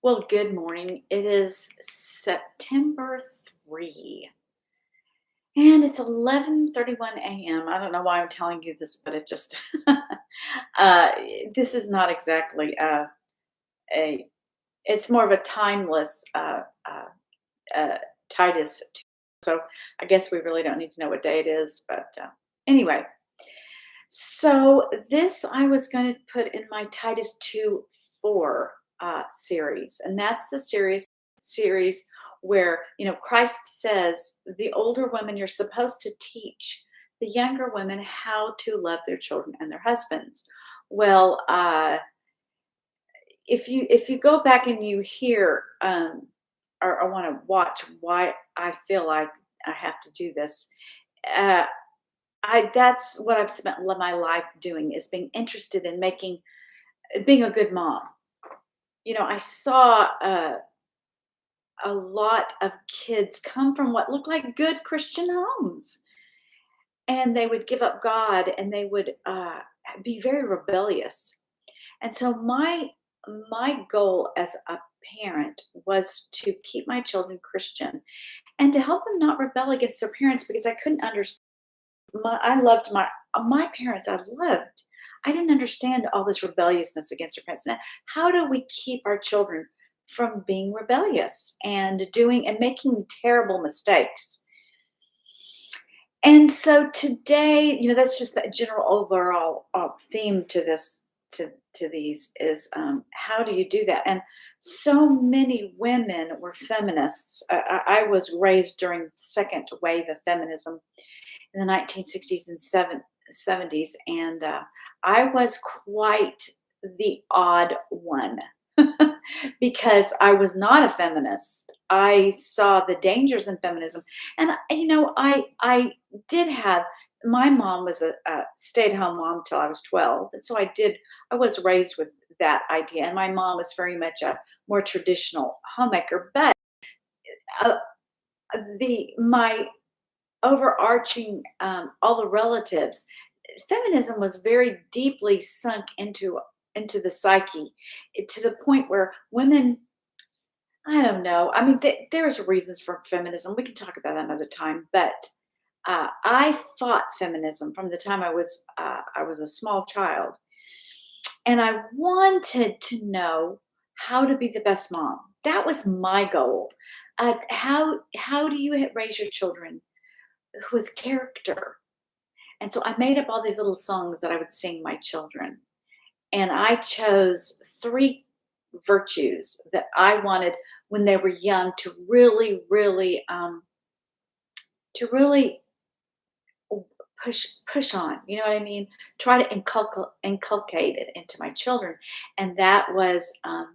Well, good morning. It is September 3 and it's 11:31 a.m. I don't know why I'm telling you this, but it just uh this is not exactly a it's more of a timeless uh Titus. So I guess we really don't need to know what day it is, but anyway, so this I was going to put in my Titus 2:4 series, and that's the series where Christ says the older women you're supposed to teach the younger women how to love their children and their husbands. Well, if you go back and you hear or want to watch why I feel like I have to do this. Uh, I That's what I've spent my life doing, is being interested in being a good mom. I saw a lot of kids come from what looked like good Christian homes, and they would give up God, and they would be very rebellious. And so my goal as a parent was to keep my children Christian and to help them not rebel against their parents, because I couldn't understand. I loved my parents. I loved. I didn't understand all this rebelliousness against their parents. Now, how do we keep our children from being rebellious and doing and making terrible mistakes? And so today, that's just the general overall theme to these is, how do you do that? And so many women were feminists. I was raised during the second wave of feminism in the 1960s and 70s, and I was quite the odd one because I was not a feminist. I saw the dangers in feminism, and I did have my mom was a stay-at-home mom till I was 12, and so I was raised with that idea, and my mom was very much a more traditional homemaker, but uh, the my overarching, all the relatives, feminism was very deeply sunk into the psyche, to the point where women, I don't know, I mean, there's reasons for feminism, we can talk about that another time, but I fought feminism from the time I was a small child, and I wanted to know how to be the best mom. That was my goal. How do you raise your children with character? And so I made up all these little songs that I would sing my children. And I chose three virtues that I wanted when they were young to really push on. You know what I mean? Try to inculcate it into my children, and that was uh,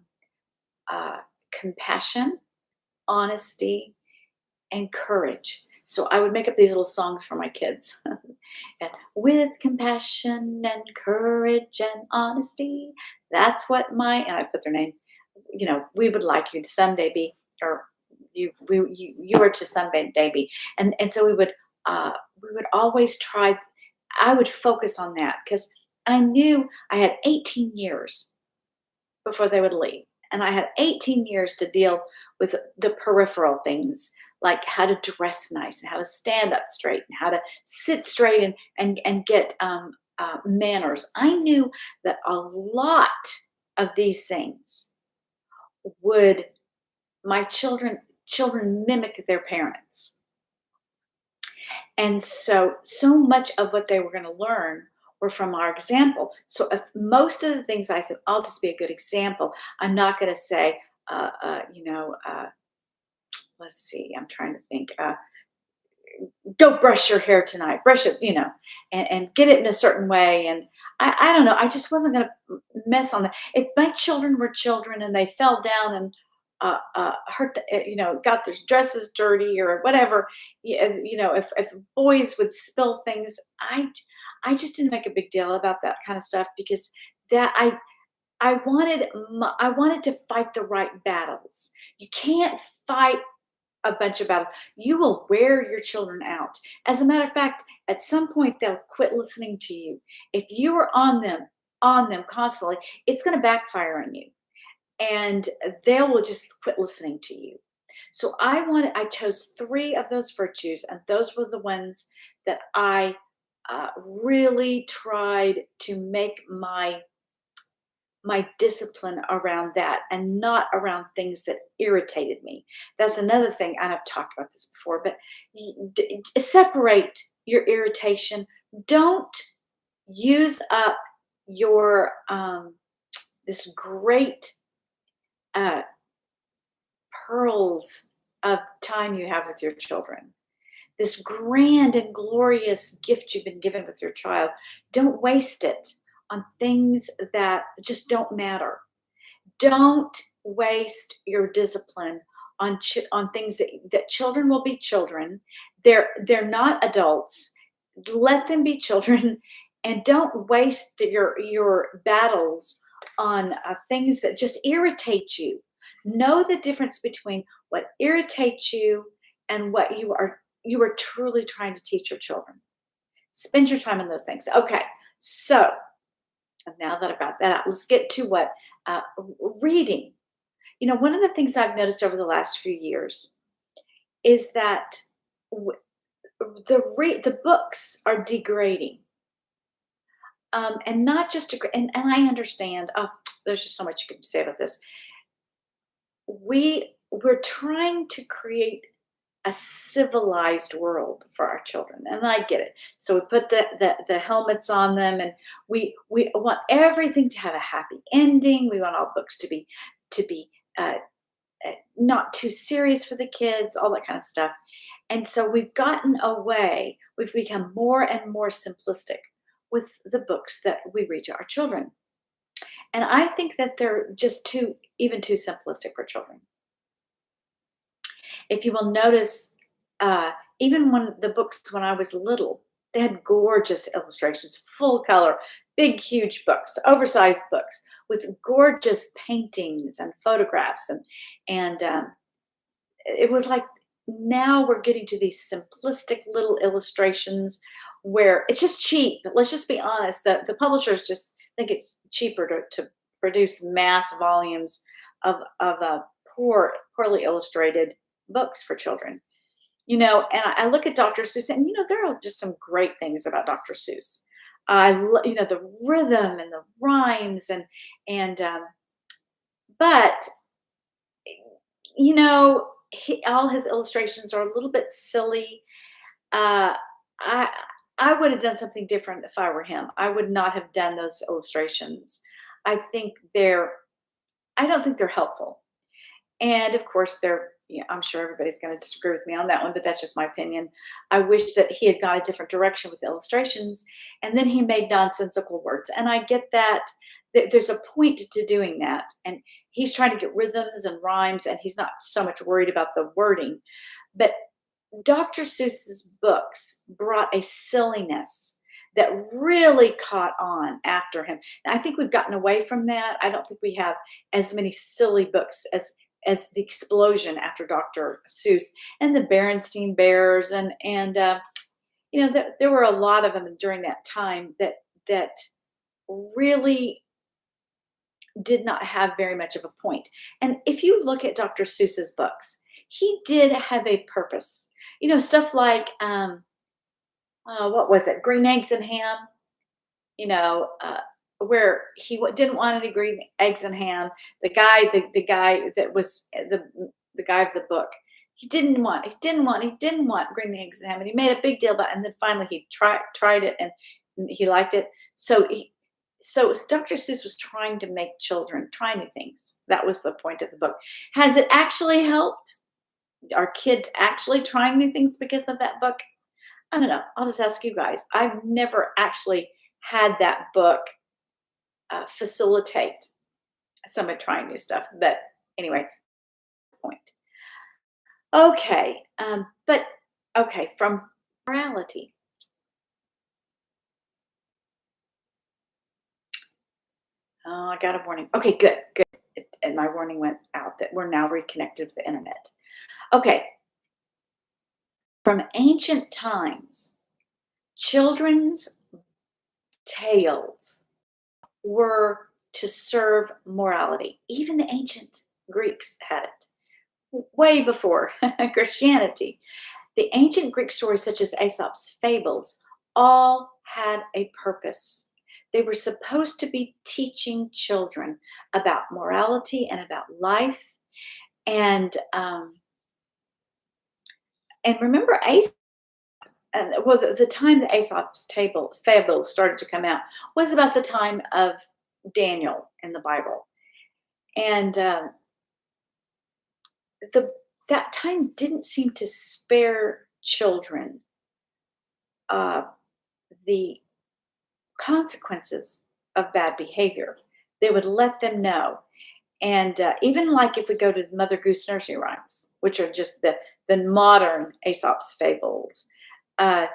compassion, honesty, and courage. So I would make up these little songs for my kids. And with compassion and courage and honesty, that's what and I put their name, we would like you to someday be, or you are to someday be. And so we would always try, I would focus on that because I knew I had 18 years before they would leave. And I had 18 years to deal with the peripheral things, like how to dress nice and how to stand up straight and how to sit straight and get manners. I knew that a lot of these things would my children mimic their parents. And so much of what they were going to learn were from our example. So if most of the things I said, I'll just be a good example. I'm not going to say, uh, uh, you know, uh, let's see, I'm trying to think. Go brush your hair tonight, brush it, and get it in a certain way. And I don't know, I just wasn't going to mess on that. If my children were children and they fell down and hurt, got their dresses dirty or whatever, if boys would spill things, I just didn't make a big deal about that kind of stuff, because that I wanted to fight the right battles. You can't fight a bunch of battles. You will wear your children out. As a matter of fact, at some point they'll quit listening to you if you are on them on them constantly, it's going to backfire on you, and they will just quit listening to you. So I chose three of those virtues, and those were the ones that I really tried to make my discipline around that, and not around things that irritated me. That's another thing, and I've talked about this before, but separate your irritation. Don't use up your this great uh, pearls of time you have with your children, this grand and glorious gift you've been given with your child. Don't waste it on things that just don't matter. Don't waste your discipline on on things that children will be children. They're not adults. Let them be children, and don't waste your battles on things that just irritate you. Know the difference between what irritates you and what you are truly trying to teach your children. Spend your time on those things. Okay, so now that I've got that out, let's get to what reading. One of the things I've noticed over the last few years is that w- the books are degrading, and not just and I understand. Oh, there's just so much you can say about this. We're trying to create a civilized world for our children, and I get it. So we put the helmets on them, and we want everything to have a happy ending. We want all books to be uh, not too serious for the kids, all that kind of stuff. And so we've gotten away. We've become more and more simplistic with the books that we read to our children, and I think that they're just even too simplistic for children. If you will notice, even when the books when I was little, they had gorgeous illustrations, full color, big, huge books, oversized books with gorgeous paintings and photographs, and it was like now we're getting to these simplistic little illustrations where it's just cheap. Let's just be honest. The publishers just think it's cheaper to produce mass volumes of poorly illustrated books for children. And I look at Dr. Seuss, and there are just some great things about Dr. Seuss. The rhythm and the rhymes, and but all his illustrations are a little bit silly. Uh, I I would have done something different if I were him. I would not have done those illustrations. I think I don't think they're helpful. And of course, I'm sure everybody's going to disagree with me on that one, but that's just my opinion. I wish that he had gone a different direction with the illustrations, and then he made nonsensical words. And I get that, there's a point to doing that. And he's trying to get rhythms and rhymes, and he's not so much worried about the wording. But Dr. Seuss's books brought a silliness that really caught on after him. And I think we've gotten away from that. I don't think we have as many silly books as the explosion after Dr. Seuss and the Berenstain Bears, and there were a lot of them during that time that really did not have very much of a point. And if you look at Dr. Seuss's books, he did have a purpose. Stuff like what was it, Green Eggs and Ham? you know, uh, where he didn't want any green eggs and ham. The guy that was the guy of the book, he didn't want green eggs and ham, and he made a big deal about it. And then finally he tried it, and he liked it. So Dr. Seuss was trying to make children try new things. That was the point of the book. Has it actually helped? Are kids actually trying new things because of that book? I don't know. I'll just ask you guys. I've never actually had that book facilitate someone trying new stuff. But anyway, point. Okay. But okay, from morality. Oh, I got a warning. Okay, good, good. And my warning went out that we're now reconnected to the internet. Okay. From ancient times, children's tales were to serve morality. Even the ancient Greeks had it, way before Christianity. The ancient Greek stories, such as Aesop's fables, all had a purpose. They were supposed to be teaching children about morality and about life. And remember, Aesop, and well, the time that Aesop's table fables started to come out was about the time of Daniel in the Bible, and the that time didn't seem to spare children uh, the consequences of bad behavior. They would let them know. And even like if we go to the Mother Goose nursery rhymes, which are just the modern Aesop's fables, uh,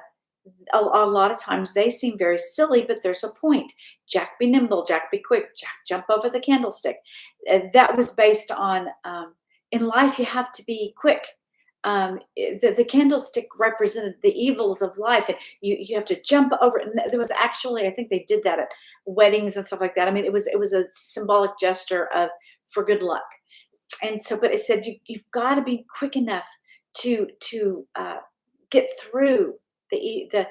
a lot of times they seem very silly, but there's a point. Jack be nimble, Jack be quick, Jack jump over the candlestick. That was based on in life you have to be quick. The candlestick represented the evils of life, and you have to jump over. And there was actually, I think they did that at weddings and stuff like that. I mean, it was a symbolic gesture of for good luck. And so, but it said you've got to be quick enough to get through the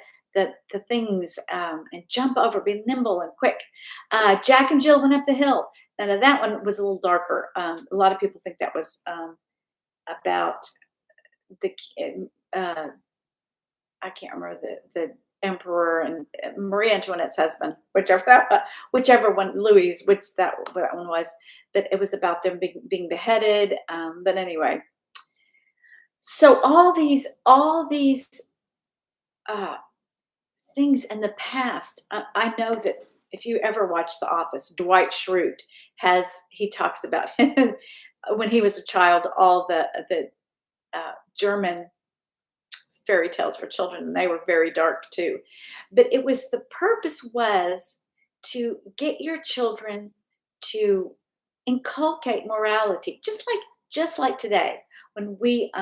things and jump over, be nimble and quick. Jack and Jill went up the hill. And that one was a little darker. A lot of people think that was about the uh, I can't remember the emperor and Marie Antoinette's husband, whichever one, Louis, which that one was. But it was about them being beheaded. But anyway, so all these uh, things in the past. I know that if you ever watch The Office, Dwight Schrute he talks about when he was a child, all the German fairy tales for children, and they were very dark too. But the purpose was to get your children to inculcate morality, just like today when we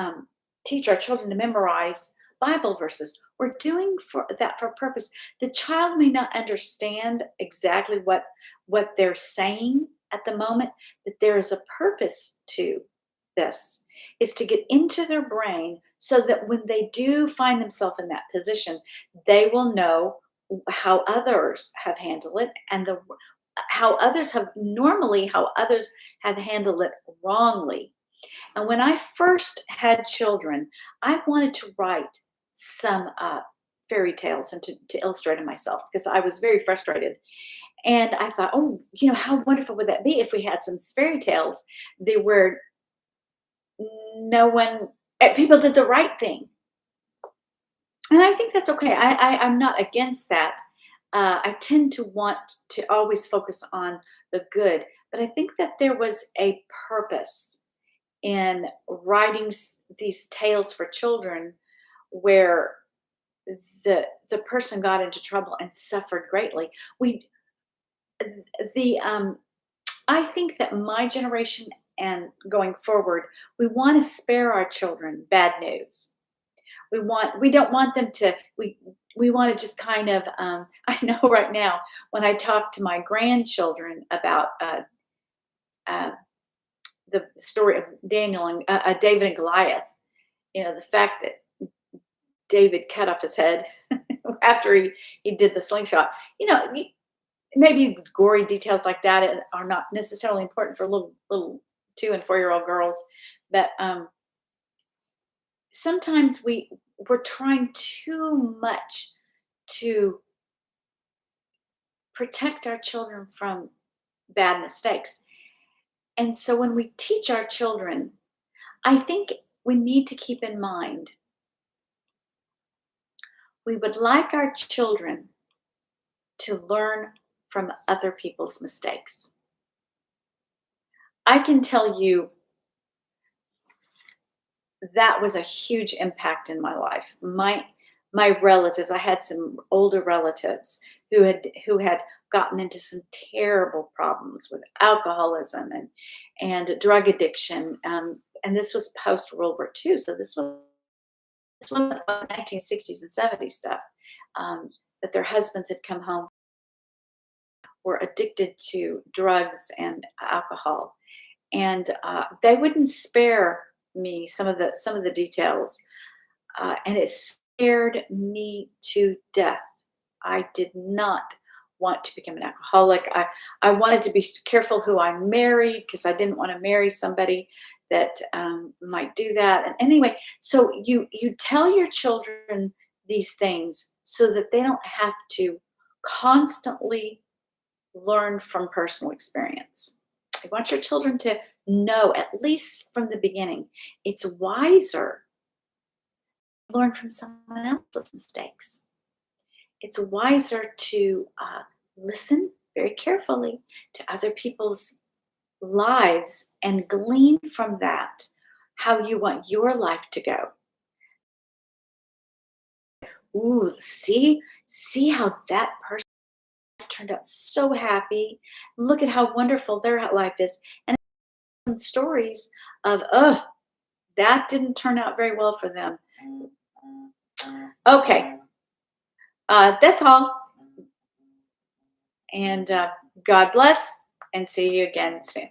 teach our children to memorize Bible verses. We're doing for that for a purpose. The child may not understand exactly what they're saying at the moment, but there is a purpose to this. Is to get into their brain so that when they do find themselves in that position, they will know how others have handled it, and the how others have handled it wrongly. And when I first had children, I wanted to write some fairy tales and to illustrate them myself because I was very frustrated. And I thought, oh, how wonderful would that be if we had some fairy tales that were no one people did the right thing. And I think that's okay. I'm not against that. I tend to want to always focus on the good, but I think that there was a purpose in writing these tales for children where the person got into trouble and suffered greatly. We the I think that my generation and going forward, we want to spare our children bad news. We don't want them to we want to just kind of I know right now when I talk to my grandchildren about uh, the story of Daniel and David and Goliath, the fact that David cut off his head after he did the slingshot. Maybe gory details like that are not necessarily important for little 2 and 4-year-old girls, but sometimes we're trying too much to protect our children from bad mistakes. And so when we teach our children, I think we need to keep in mind we would like our children to learn from other people's mistakes. I can tell you that was a huge impact in my life. My relatives, I had some older relatives who had gotten into some terrible problems with alcoholism and drug addiction. And this was post World War II, so this was 1960s and 70s stuff. That their husbands had come home were addicted to drugs and alcohol, and they wouldn't spare me some of the details, and it scared me to death. I did not want to become an alcoholic. I wanted to be careful who I married because I didn't want to marry somebody that might do that. And anyway, so you tell your children these things so that they don't have to constantly learn from personal experience. I want your children to know, at least from the beginning, it's wiser to learn from someone else's mistakes. It's wiser to listen very carefully to other people's lives and glean from that how you want your life to go. Ooh, see how that person turned out so happy. Look at how wonderful their life is. And stories of, oh, that didn't turn out very well for them. Okay, that's all. And God bless, and see you again soon.